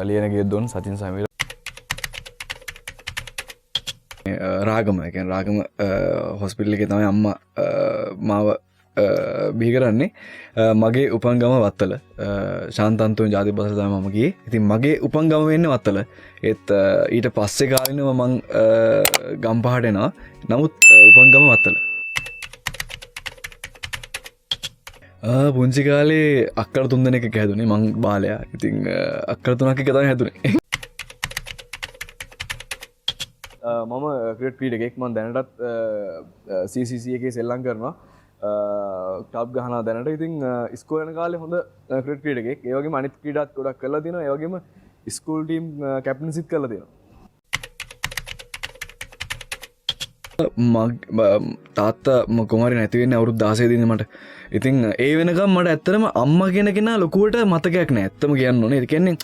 ලියන ගෙද්දොන් සචින් සමීර රාගම එක රාගම හොස්පිටල් එක තමයි අම්ම මාව බිහි කරන්නේ මගේ උපන්ගම වත්තල ශාන්තන්තුන් ජාති බස තම මගේ ඉතින් මගේ උපන්ගම වෙන්න වත්තල ඒත් ඊට පස්සෙ කාලිනව මං ගම්පහටෙනවා නමුත් උපන්ගම වත්තල පුංචි කාලේ අක්කර තුන් දෙනෙක හැදුනේ මං බාලයා ඉතිං අක්කර තුනක් එක තම හැදුනේ මම ක්‍රට් ක්‍රීඩ එකෙක් මන් දැනටත් CCC එකේ සෙල්ලං කරනවා ටබ් ගහන දැනට ඉතින් ස්කෝලන කාලේ හොඳ ක්‍රට් ක්‍රීඩ එකෙක් ඒවගේ අනිත් ක්‍රීඩත් ගොඩක් කරලා තියෙනවා ඒ වගේම ස්කූල් ටීම් කැප්ටන් සිත් කරලා තියෙනවා තාත්තා කොමරි නැතිවෙන්න අවුරුදු 16 දින මට ඉතින් ඒ වෙනකම් මට ඇත්තටම අම්මා කියන කෙනා ලොකුවට මතකයක් නෑ ඇත්තම කියන්න ඕනේ ඒ කියන්නේ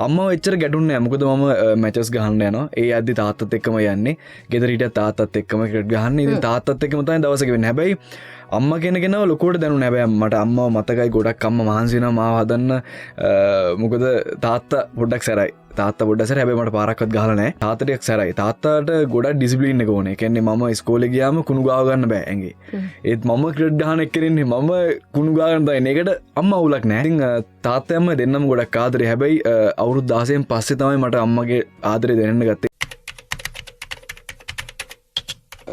අම්මව එච්චර ගැටුන්නේ නෑ මොකද මම මැචස් ගහන්න යනවා ඒ යද්දි තාත්තත් එක්කම යන්නේ ගෙදර හිටිය තාත්තත් එක්කම ක්‍රිකට් ගහන්නේ ඉතින් තාත්තත් එක්කම තමයි දවසක වෙන්නේ හැබැයි අම්මා කියන කෙනාව ලොකුවට දැනුනේ හැබැයි මට අම්මව මතකයි ගොඩක් අම්මා මහන්සි වෙනවා මාව හදන්න මොකද තාත්තා පොඩ්ඩක් සැරයි තාත්තා පොඩ්ඩක් සැරයි හැබැයි මට පාරක්වත් ගහලා නැහැ තාත්තා ටිකක් සැරයි තාත්තාට ගොඩක් ඩිසිප්ලින් එක ඕනේ ඒ කියන්නේ මම ඉස්කෝලේ ගියාම කුණු ගාව ගන්න බෑ ඇඟේ ඒත් මම ක්‍රිකට් ගහන එක්කෙනෙන්නේ මම කුණු ගාව ගන්න තමයි ඒකට අම්මා අවුලක් නැහැ ඉතින් තාත්තා අම්මා දෙන්නම ගොඩක් ආදරේ හැබැයි අවුරුදු 16න් පස්සේ තමයි මට අම්මගේ ආදරේ දැනෙන්න ගත්තේ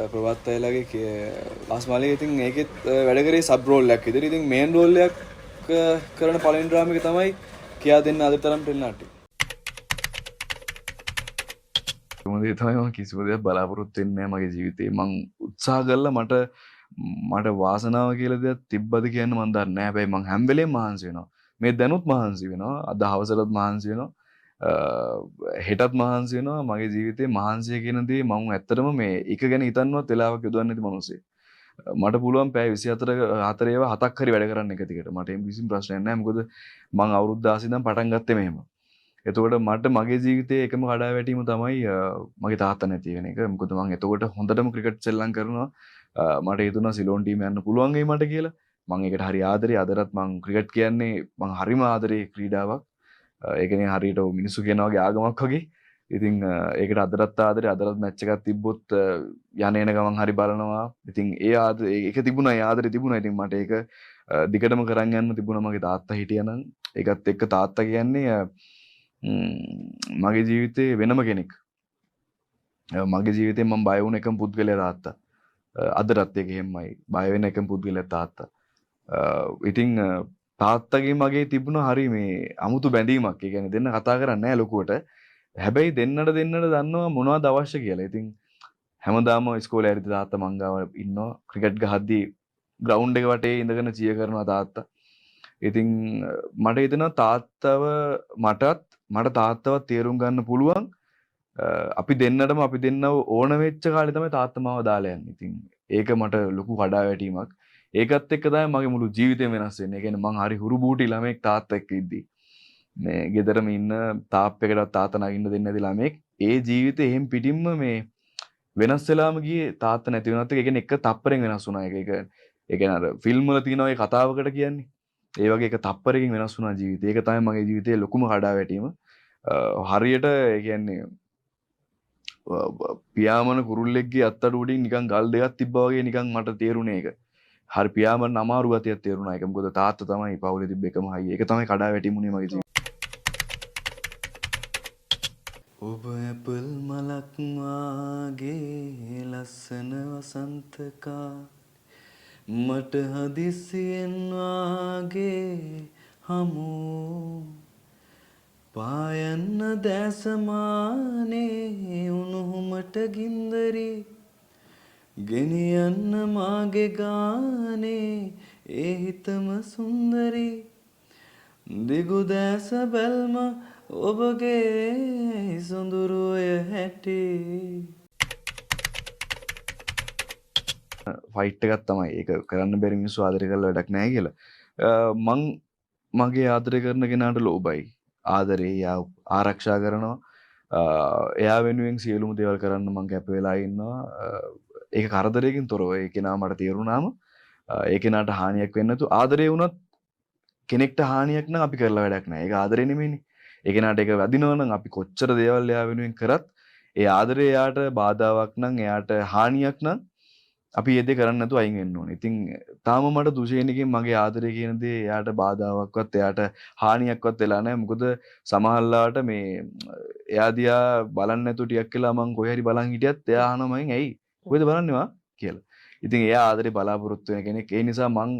ප්‍රවත් අයලාගේ ලාස් මාලේ ඉතින් ඒකෙත් වැඩ කරේ සබ් රෝල් එකක් විතර ඉතින් මේන් රෝල් එකක් කරන පළවෙනි ඩ්‍රාමා එක තමයි කියා දෙන්න අද තරම් ටෙලිනාට්‍ය මොකද තමයි මම කිසිම දෙයක් බලාපොරොත්තු වෙන්නේ නැහැ මගේ ජීවිතේ මං උත්සාහ කළා මට වාසනාව කියලා දෙයක් තිබ්බද කියන්න මන් දන්නේ නැහැ හැබැයි මං හැම වෙලේම මහන්සි වෙනවා මේ දැනුත් මහන්සි වෙනවා අද හවසටත් මහන්සි වෙනවා හෙටත් මහන්සි වෙනවා මගේ ජීවිතේ මහන්සිය කියන දේ මම ඇත්තටම මේ එක ගැන හිතන්නවත් වෙලාවක් යොදන්නේ නැති මිනිස්සෙක් මට පුළුවන් පැය 24 4 ඒවා 7ක් හරි වැඩ කරන්න එක දිගට මට එහෙම කිසිම ප්‍රශ්නයක් නැහැ මොකද මං අවුරුදු 16 ඉඳන් පටන් ගත්තේ මෙහෙම එතකොට මට මගේ ජීවිතයේ එකම කඩාවැටීම තමයි මගේ තාත්තා නැති වෙන එක මොකද මං එතකොට හොඳටම ක්‍රිකට් සෙල්ලම් කරනවා මට හිතුණා සිලෝන් ටීම යන්න පුළුවන් වෙයි මට කියලා මං ඒකට හරි ආදරේ අදටත් මං ක්‍රිකට් කියන්නේ මං හරිම ආදරේ ක්‍රීඩාවක් ඒකනේ හරියට මිනිස්සු කියනවා වගේ ආගමක් වගේ. ඉතින් ඒකට අදටත් ආදරේ අදටත් මැච් එකක් තිබ්බොත් යන එන ගමන් හරි බලනවා. ඉතින් ඒ ආදරේ ඒක තිබුණා ඒ ආදරේ තිබුණා. ඉතින් මට ඒක දිගටම කරන් යන්න තිබුණා මගේ තාත්තා හිටියනම්. ඒකත් එක්ක තාත්තා කියන්නේ මගේ ජීවිතේ වෙනම කෙනෙක්. මගේ ජීවිතේ මම බය වුණ එකම පුද්ගලයා තාත්තා. අදටත් ඒක එහෙමයි. බය වෙන එකම පුද්ගලයා තාත්තා. ඉතින් තාත්තගේ මගේ තිබුණ හරි මේ අමුතු බැඳීමක්. ඒ කියන්නේ දෙන්න කතා කරන්නේ නැහැ ලොකුවට. හැබැයි දෙන්නට දන්නවා මොනවද අවශ්‍ය කියලා. ඉතින් හැමදාම ඉස්කෝලේ හරිද තාත්තා මං ගාව ඉන්නවා. ක්‍රිකට් ගහද්දී ග්‍රවුන්ඩ් එක වටේ ඉඳගෙන චියර් කරනවා තාත්තා. ඉතින් මට හිතෙනවා මට තාත්තවත් තේරුම් ගන්න පුළුවන්. අපි දෙන්නව ඕන වෙච්ච කාලේ තමයි තාත්තා මාව දාලා යන්නේ. ඉතින් ඒක මට ලොකු කඩාවැටීමක්. ඒකත් එක්ක තමයි මගේ මුළු ජීවිතේම වෙනස් වෙන්නේ. ඒ කියන්නේ මං හරි හුරු බූටි ළමෙක් තාත්තා එක්ක ඉද්දි. මේ ගෙදරම ඉන්න තාප් එකකට තාත්තා නගින්න දෙන්නේ නැති ළමෙක්. ඒ ජීවිතේ එහෙම් පිටින්ම මේ වෙනස් වෙලාම ගියේ තාත්තා නැති වෙනවත් එක. ඒ කියන්නේ එක තප්පරෙන් වෙනස් වුණා. ඒ කියන්නේ අර ෆිල්ම් වල තියෙන ඔය කතාවකට කියන්නේ. ඒ වගේ එක තප්පරකින් වෙනස් වුණා ජීවිතේ. ඒක තමයි මගේ ජීවිතේ ලොකුම කඩාවැටීම. හරියට ඒ කියන්නේ පියාඹන කුරුල්ලෙක්ගේ අත්තඩු උඩින් නිකන් ගල් දෙකක් තිබ්බා වගේ නිකන් මට තේරුණේ ඒක. හරි පියාඹන්න අමාරු ගතියක් තේරුණා ඒක. මොකද තාත්තා තමයි පවුලේ තිබ්බ එකම හයිය. ඒක තමයි කඩාවැටීමුනේ මගේ ජීවිතේ. ඔබ ඇපල් මලක් වාගේ ලස්සන වසන්තකා මට හදිසියෙන් වාගේ හමු පායන්න දැසමානේ උණුහුමට ගින්දරේ ගෙනියන්න මාගේ ගානේ ඒ හිතම සුන්දරී දිගු දැස බැල්ම ඔබගේ සොඳුරුය හැටේ ෆයිට් එකක් තමයි ඒක කරන්න බැරි මිනිස්සු ආදරය කරලා වැඩක් නැහැ කියලා මං මගේ ආදරය කරන කෙනාට ලෝබයි ආදරේ එයා ආරක්ෂා කරනවා එයා වෙනුවෙන් සියලුම දේවල් කරන්න මං කැප වෙලා ඉන්නවා ඒක කරදරයකින් තොරව ඒ කෙනා මට තේරුණාම ඒ කෙනාට හානියක් වෙන්නේ නැතු ආදරේ වුණත් කෙනෙක්ට හානියක් නම් අපි කරලා වැඩක් නැහැ ඒක ආදරේ නෙමෙයිනේ ඒ කෙනාට ඒක වදිනවා නම් අපි කොච්චර දේවල් එයා වෙනුවෙන් කරත් ඒ ආදරේ එයාට බාධාවක් නම් එයාට හානියක් නම් අපි ඒ දේ කරන්නේ නැතුව අයින් වෙන්න ඕනේ. ඉතින් තාම මට දුෂේණිකින් මගේ ආදරේ කියන දේ එයාට බාධාවක්වත් එයාට හානියක්වත් වෙලා නැහැ. මොකද සමහරලාට මේ එයා දිහා බලන්නේ නැතුව ටිකක් වෙලා මං කොහේ හරි බලන් හිටියත් එයා අහනවා මගෙන් ඇයි කොහෙද බලන්නේ වා කියලා. ඉතින් එයා ආදරේ බලාපොරොත්තු වෙන කෙනෙක්. ඒ නිසා මං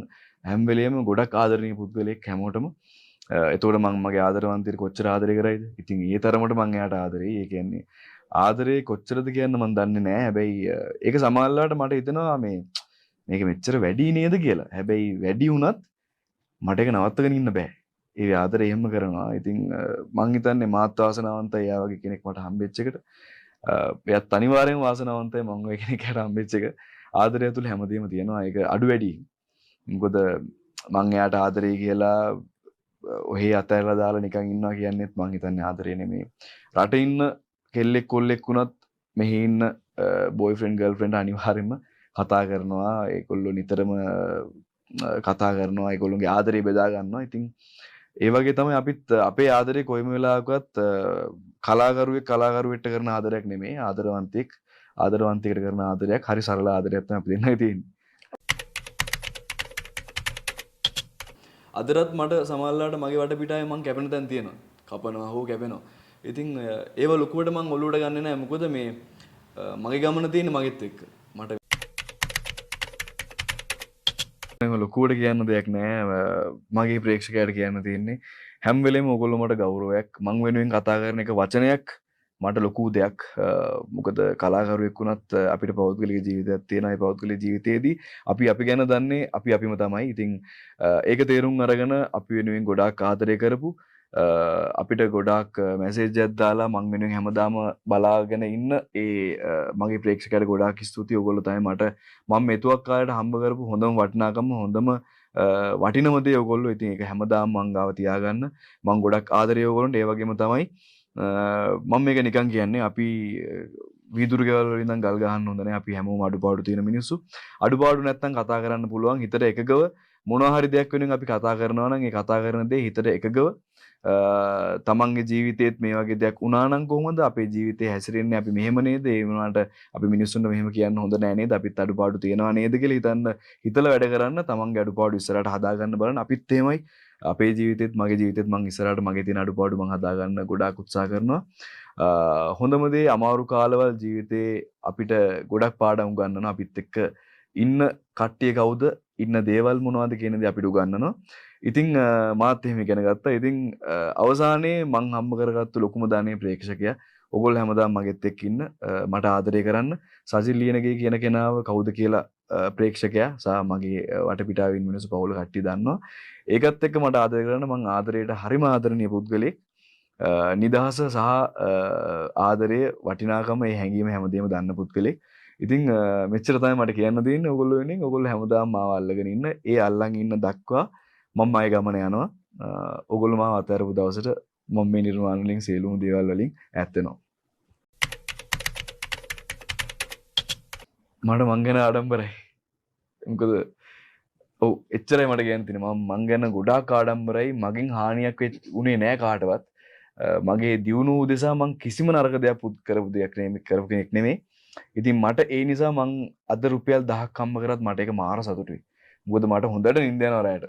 හැම වෙලෙම ගොඩක් ආදරණීය පුද්ගලෙක් හැමෝටම. එතකොට මං මගේ ආදරවන්තයෙක් කොච්චර ආදරේ කරයිද? ඉතින් ඒ තරමට මං එයාට ආදරේ. ඒ කියන්නේ ආදරේ කොච්චරද කියන්න මන් දන්නේ නැහැ. හැබැයි ඒක සමහරවිට මට හිතෙනවා මේක මෙච්චර වැඩි නේද කියලා. හැබැයි වැඩි වුණත් මට ඒක නවත්තගෙන ඉන්න බෑ. ඒ ආදරේ එහෙම කරනවා. ඉතින් මං හිතන්නේ මාත් වාසනාවන්තයි එයා වගේ කෙනෙක් මට හම්බෙච්ච එකට. එයාත් අනිවාර්යෙන් වාසනාවන්තයි මං ඔය කෙනෙක්ට හම්බෙච්ච එක. ආදරය තුල හැමදේම තියෙනවා. ඒක අඩු වැඩි. මොකද මං එයාට ආදරේ කියලා ඔහේ අතහැරලා දාලා නිකන් ඉන්නවා කියන්නේත් මං හිතන්නේ ආදරේ නෙමෙයි. රටේ ඉන්න කෙල්ලෙක් කොල්ලෙක් වුණත් මෙහි ඉන්න බොයිෆ්‍රෙන්ඩ් ගර්ල්ෆ්‍රෙන්ඩ් අනිවාර්යෙන්ම කතා කරනවා. ඒගොල්ලෝ නිතරම කතා කරනවා. ඒගොල්ලෝගේ ආදරේ බෙදා ගන්නවා. ඉතින් ඒ වගේ තමයි අපිත් අපේ ආදරේ කොයිම වෙලාවකවත් කලාකරුවෙක්ට කරන ආදරයක් නෙමෙයි. ආදරවන්තයෙකුට කරන ආදරයක්. හරි සරල ආදරයක් තමයි අපි දෙන්නයි තියෙන්නේ. අදටත් මට සමහරවිට මගේ වටපිටාවේ මං කැපෙන තැන් තියෙනවා. කපනවා හෝ කැපෙනවා. ඉතින් ඒව ලොකුවට මං ඔලුවට ගන්නෙ නෑ. මොකද මේ මගේ ගමන තියෙන්නේ මගෙත් එක්ක. මට ලොකුවට කියන්න දෙයක් නෑ. මගේ ප්‍රේක්ෂකයාට කියන්න තියෙන්නේ හැම වෙලේම ඔයගොල්ලෝ මට ගෞරවයක්. මං වෙනුවෙන් කතා කරන එක වචනයක් මට ලොකු දෙයක්. මොකද කලාකරුවෙක් වුණත් අපිට පෞද්ගලික ජීවිතයක් තියෙනවා. ඒ පෞද්ගලික ජීවිතයේදී අපි ගැන දන්නේ අපිම තමයි. ඉතින් ඒක තේරුම් අරගෙන අපි වෙනුවෙන් ගොඩාක් ආදරය කරපු අපිට ගොඩාක් මැසේජ් එකක් දාලා මං වෙනුවෙන් හැමදාම බලාගෙන ඉන්න මගේ ප්‍රේක්ෂකයන්ට ගොඩාක් ස්තුතියි. ඔයගොල්ලෝ තමයි මට මම මෙතුවක් කාලයට හම්බ කරපු හොඳම වටිනාකම හොඳම වටිනම දේ ඔයගොල්ලෝ. ඉතින් ඒක හැමදාම මං ගාව තියාගන්න. මං ගොඩක් ආදරේ ඔයගොල්ලන්ට. ඒ වගේම තමයි මම මේක නිකන් කියන්නේ අපි වීදුරු ගෙවල් වලින් ඉඳන් ගල් ගහන්න හොඳ නැහැ. අපි හැමෝම අඩුපාඩු තියෙන මිනිස්සු. අඩුපාඩු නැත්තම් කතා කරන්න පුළුවන්. හිතට එකගව මොනවා හරි දෙයක් වෙනුවෙන් අපි කතා කරනවා නම් ඒ කතා කරන දේ හිතට එකගව තමන්ගේ ජීවිතේත් මේ වගේ දෙයක් වුණා නම් කොහොමද අපේ ජීවිතේ හැසිරෙන්නේ? අපි මෙහෙම නේද? ඒ වුණාට අපි මිනිස්සුන්ට මෙහෙම කියන්න හොඳ නෑ නේද? අපිත් අඩුපාඩු තියෙනවා නේද කියලා හිතලා වැඩ කරන්න, තමන්ගේ අඩුපාඩු ඉස්සරහට හදාගන්න බලන්න. අපිත් එහෙමයි. අපේ ජීවිතේත් මගේ ජීවිතේත් මං ඉස්සරහට මගේ තියෙන අඩුපාඩු මං හදාගන්න ගොඩාක් උත්සාහ කරනවා. හොඳම දේ අමාරු කාලවල ජීවිතේ අපිට ගොඩක් පාඩම් උගන්වනවා. අපිත් එක්ක ඉන්න කට්ටිය කවුද? ඉන්න දේවල් මොනවද කියන දේ අපිට උගන්වනවා. ඉතින් මාත් එහෙම ඉගෙන ගත්තා. ඉතින් අවසානයේ මං හම්බ කරගත්තු ලොකුම දානේ ප්‍රේක්ෂකයා. ඔයගොල්ලෝ හැමදාම මගෙත් එක්ක ඉන්න, මට ආදරය කරන්න. සජිල් ලියනගේ කියන කෙනාව කවුද කියලා ප්‍රේක්ෂකයා සහ මගේ වටපිටාවේ ඉන්න මිනිස්සු පවුල කට්ටිය දන්නවා. ඒකත් එක්ක මට ආදරය කරන්න මං ආදරයට හරිම ආදරණීය පුද්ගලෙක්. නිදහස සහ ආදරය වටිනාකම මේ හැඟීම හැමදේම දන්න පුද්ගලෙක්. ඉතින් මෙච්චර තමයි මට කියන්න දෙන්නේ. ඔයගොල්ලෝ වෙනින් ඔයගොල්ලෝ හැමදාම මාව අල්ලගෙන ඉන්න. ඒ අල්ලන් ඉන්න දක්වා මම ආයේ ගමන යනවා. ඔයගොල්ලෝ මාව අතහැරපු දවසට මම මේ නිර්මාණ වලින් සියලුම දේවල් වලින් ඈත් වෙනවා. මට මං ගැන ආඩම්බරයි. මොකද ඔව් එච්චරයි මට කියන්න තියෙන්නේ. මං ගැන ගොඩාක් ආඩම්බරයි. මගෙන් හානියක් උනේ නෑ කාටවත්. මගේ දියුණුව උදෙසා මං කිසිම නරක දෙයක් කරපු කෙනෙක් නෙමෙයි. ඉතින් මට ඒ නිසා මං අද රුපියල් 1000ක් හම්බ කරත් මට ඒක මාර සතුටුයි. මොකද මට හොඳට නිින්ද යනවා රැයට.